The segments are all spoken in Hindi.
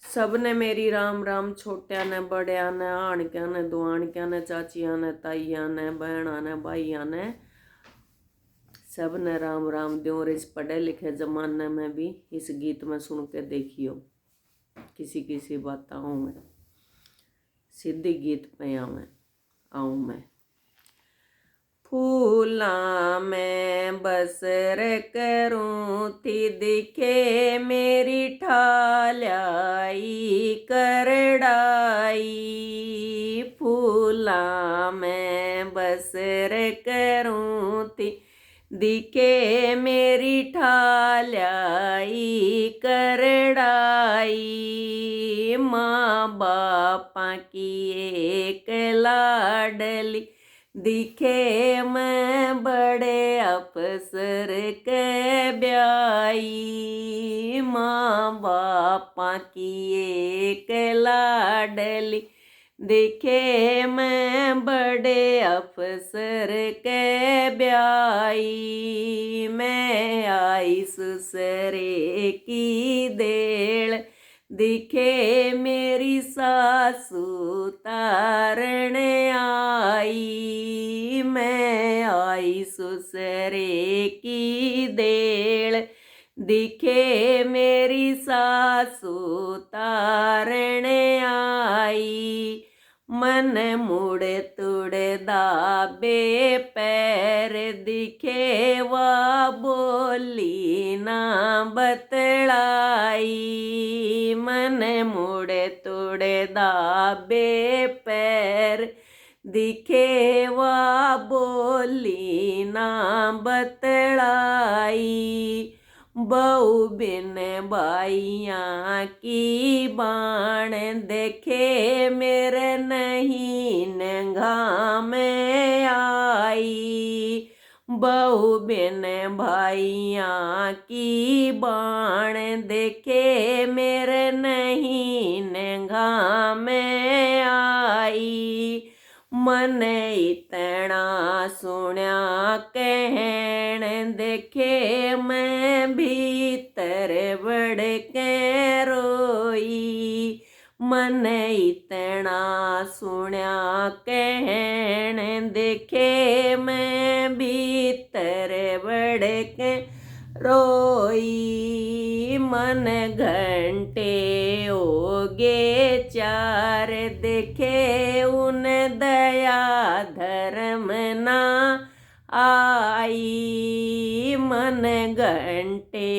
सबने मेरी राम राम, छोट्या ने बड़िया ने, आणक्या ने दुआणक्या ने, चाचिया ने ताइया ने, बहना ने भाइया ने, सबने राम राम द्यों। और इस पढ़े लिखे जमाने में भी इस गीत में सुन के देखियो किसी किसी बातों में सीधी गीत पे आऊं मैं। फूला में बसर करूं थी, दिखे मेरी ठालाई करड़ाई। फूला में बसर करूं थी, दिखे मेरी ठालाई करड़ाई। माँ बापा की एक लाडली, दिखे मैं बड़े अफसर के ब्याई। माँ बापा की एक लाडली, दिखे मैं बड़े अफसर के ब्याई। मैं आई ससुरे की देड़, दिखे मेरी सासू तारण आई। मैं आई ससुरे की देड़, दिखे मेरी सासू तारण आई। मन मुड़े तुड़े दाबे पैर, दिखे वा बोली ना बतलाई। मन मुड़े तुड़े दाबे पैर, दिखे वा बोली ना बतलाई। बहु बिन बाइया की बाण, देखे मेरे नहीं नंगा में आई। बहु बिन भाइया की बाण, देखे मेरे नहीं नंगा में आई। मन इतना सुना कहण, देखे मैं भीतर बढ़ के रोई। मन इतना सुना कहण, देखे मैं भीतर बढ़ के रोई। मन घंटे होगे चार, देखे उन दया धर्म ना आई। मन घंटे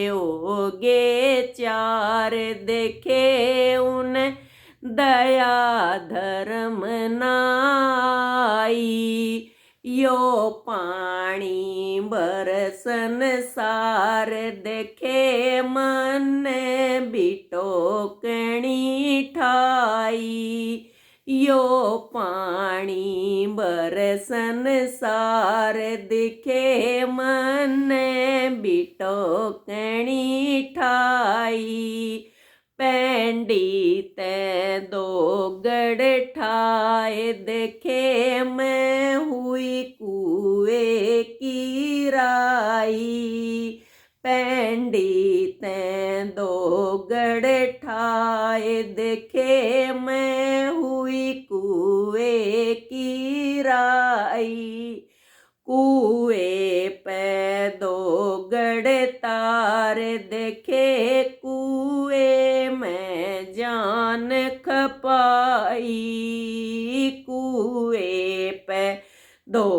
होगे चार, देखे उन दया धर्म ना आई। यो पानी बरसन सार, देखे मन बिटोकणी ठाई। यो पानी बरसन सार, दिखे मन बिटोकणी ठाई। पैंडी ते दो गड़ ठाए, देखे मैं हुई कुएं की राई। पैंडी ते दो गड़ ठाए, देखे मैं हुई कुएं की राई। कुएं पे दो गड़ तार, देखे कुएं में जान खपाई। कुएं पे दो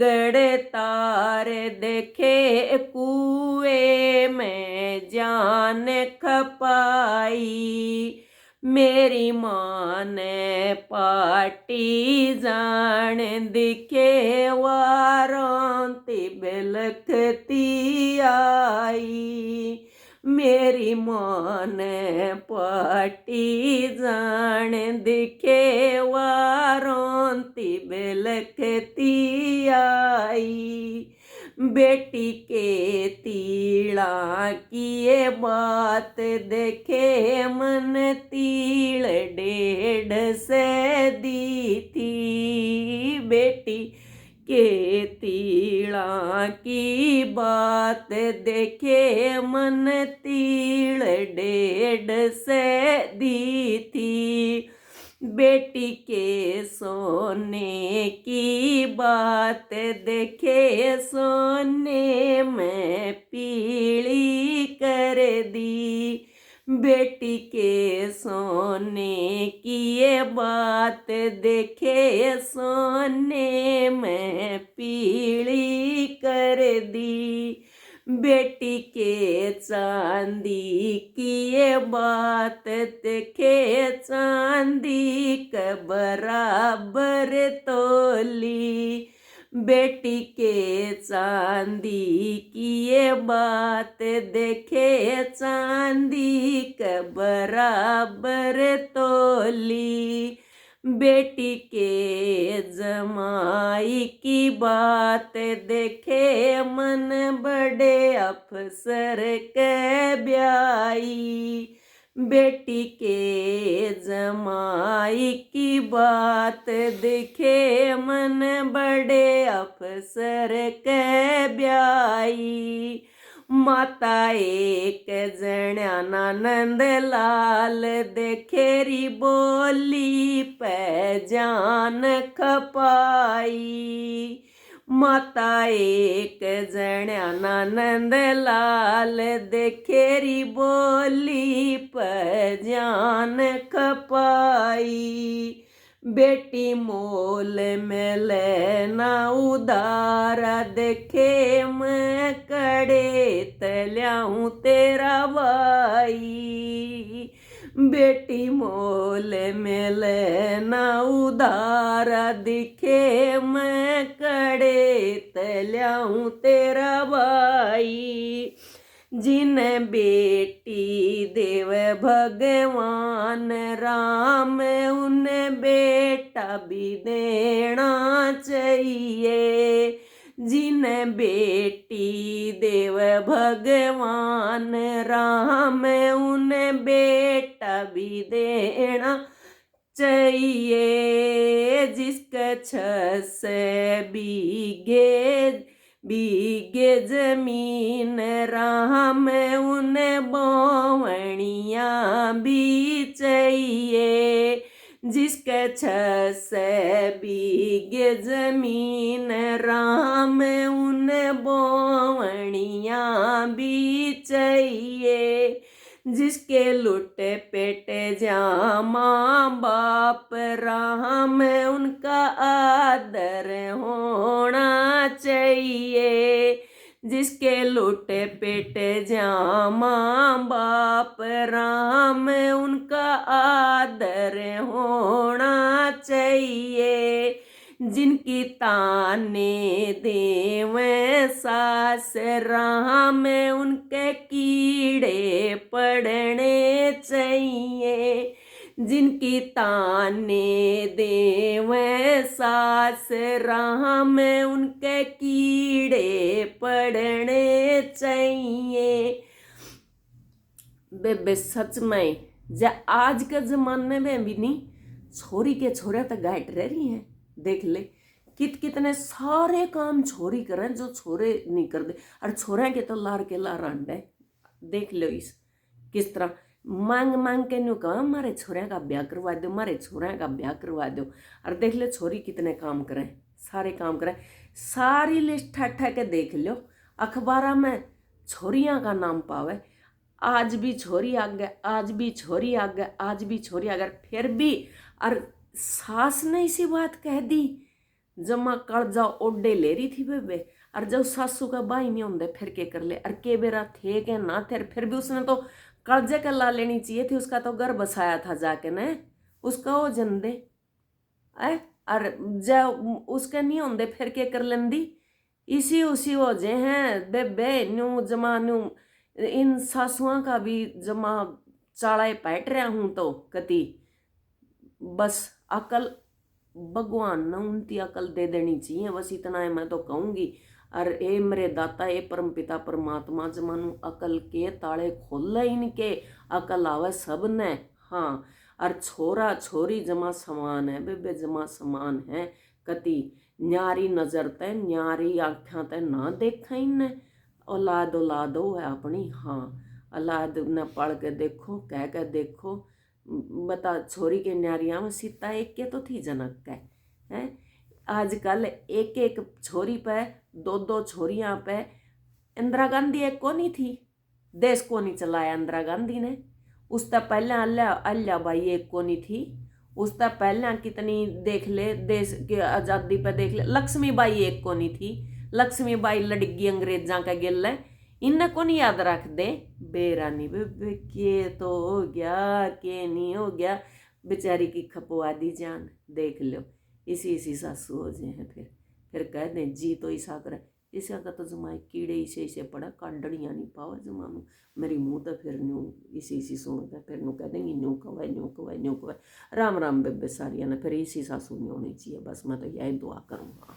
गड़ तार, देखे कुएं में जान खपाई। मेरी माँ ने पाटी जान, दिखे वारोंती बिलखती आई। मेरी माँ ने पाटी जान, दिखे वारोंती बिलखती आई। बेटी के तीड़ा की ये बात, देखे मन तीड़ 1.5 से दी थी। बेटी के तीड़ा की बात देखे मन तीड़ 1.5 से दी थी। बेटी के सोने की बात देखे सोने में पीली कर दी। बेटी के सोने की ये बात देखे सोने में पीली कर दी। बेटी के चांदी की ये बात देखे चांदी के बराबर तोली। बेटी के चांदी की ये बात देखे चांदी के बराबर तोली। बेटी के जमाई की बात देखे मन बड़े अफसर के ब्याई। बेटी के जमाई की बात देखे मन बड़े अफसर के ब्याई। माता एक जण्या नंद लाल देखेरी बोली पे जान खपाई। माता एक जण्या नंद लाल देखेरी बोली पे जान खपाई। बेटी मोल में लेना उधार देखे मैं कड़े तल्याऊं तेरा भाई। बेटी मोल में लेना उधार दिखे मैं कड़े तल्याऊं तेरा भाई। जिन बेटी देव भगवान राम उन बेटा भी देना चाहिए। जिन बेटी देव भगवान राम उन बेटा भी देना चाहिए। जिसका 6 बीघे जमीन राम उन बोवणिया भी चाहिए। जिसके 6 बीघे जमीन राम उन बोवणिया भी चाहिए। जिसके लुटे पेटे जा माँ बाप राम उनका आदर होना चाहिए। जिसके लुटे पेटे जा माँ बाप राम उनका आदर होना चाहिए। जिनकी ताने देवें सास राम उनके कीड़े पड़ने चाहिए। जिनकी ताने देवें सास राम उनके कीड़े पड़ने चाहिए। बेबे सच में जा आज के जमाने में भी नहीं छोरी के छोरे तो गाइट रह रही हैं। देख ले कितने सारे काम छोरी करें जो छोरे नहीं कर दे। और छोरे के तो लार के लार अंडे देख लो इस किस तरह मांग मांग के न्यू कहा हमारे छोरे का ब्याह करवा दो, हमारे छोरे का ब्याह करवा दो। और देख लो छोरी कितने काम करें, सारे काम करें। सारी लिस्ट ठा के देख लो अखबार में छोरियां का नाम पावे। आज भी छोरी आ गए, आज भी छोरी आ गए, आज भी छोरी आ गए। फिर भी और सास ने इसी बात कह दी जमा कर्जा ओडे ले रही थी बेबे। और जब सासू का बाई नहीं होंगे फिर के कर ले। और के बेरा थे के ना थे फिर भी उसने तो कर्जे का ला लेनी चाहिए थी। उसका तो घर बसाया था जाके न उसका वो जन दे और जब उसके नहीं होंगे फिर के कर लेंदी। इसी उसी हो जे हैं बेबे न्यू जमा न्यू इन सासुआ का भी जमा चाड़ाए पैट रहा हूँ तो कति बस अकल भगवान ने उनकी अकल दे देनी चाहिए। बस इतना है मैं तो कहूँगी। और ए मेरे दाता ए परम पिता परमात्मा जमानू अकल के ताले खोल इनके अकल आवे सब ने। हाँ और छोरा छोरी जमा समान है बेबे, जमा समान है कति। न्यारी नज़र ते न्यारी आँखां ते ना देखा इन्ने, औलाद औलाद हो है अपनी। हाँ औलाद ने पढ़ के देखो, कह के देखो, बता छोरी के न्यारियाँ में सीता एक के तो थी जनक के हैं। आजकल एक एक छोरी पे दो दो छोरियाँ पे। इंदिरा गांधी एक को नहीं थी, देश को नहीं चलाया इंदिरा गांधी ने। उससे पहले अल्लाबाई एक को नहीं थी, उससे पहले कितनी देख ले, देश की आज़ादी पे देख ले, लक्ष्मीबाई एक को नहीं थी। लक्ष्मीबाई लड़गी अंग्रेजा का गिल है, इन्हें को नहीं याद रख दे। बेरानी बेबे के तो हो गया, के नहीं हो गया, बेचारी की खपवा दी जान। देख लो इसी सासू हो जाए हैं, फिर कह दें जी तो ईसा करे। इसा का तो जमाए कीड़े इसे पड़ा, कांडड़ियाँ नहीं पावा जमानू। मेरी मुँह तो फिर न्यू इसी सुन के फिर नू कह देंगी न्यू कवाए न्यू कवाए न्यू कवाए। राम राम बेबे सारिया ने, फिर इसी सासू नहीं होनी चाहिए। बस मैं तो यही दुआ करूँगा।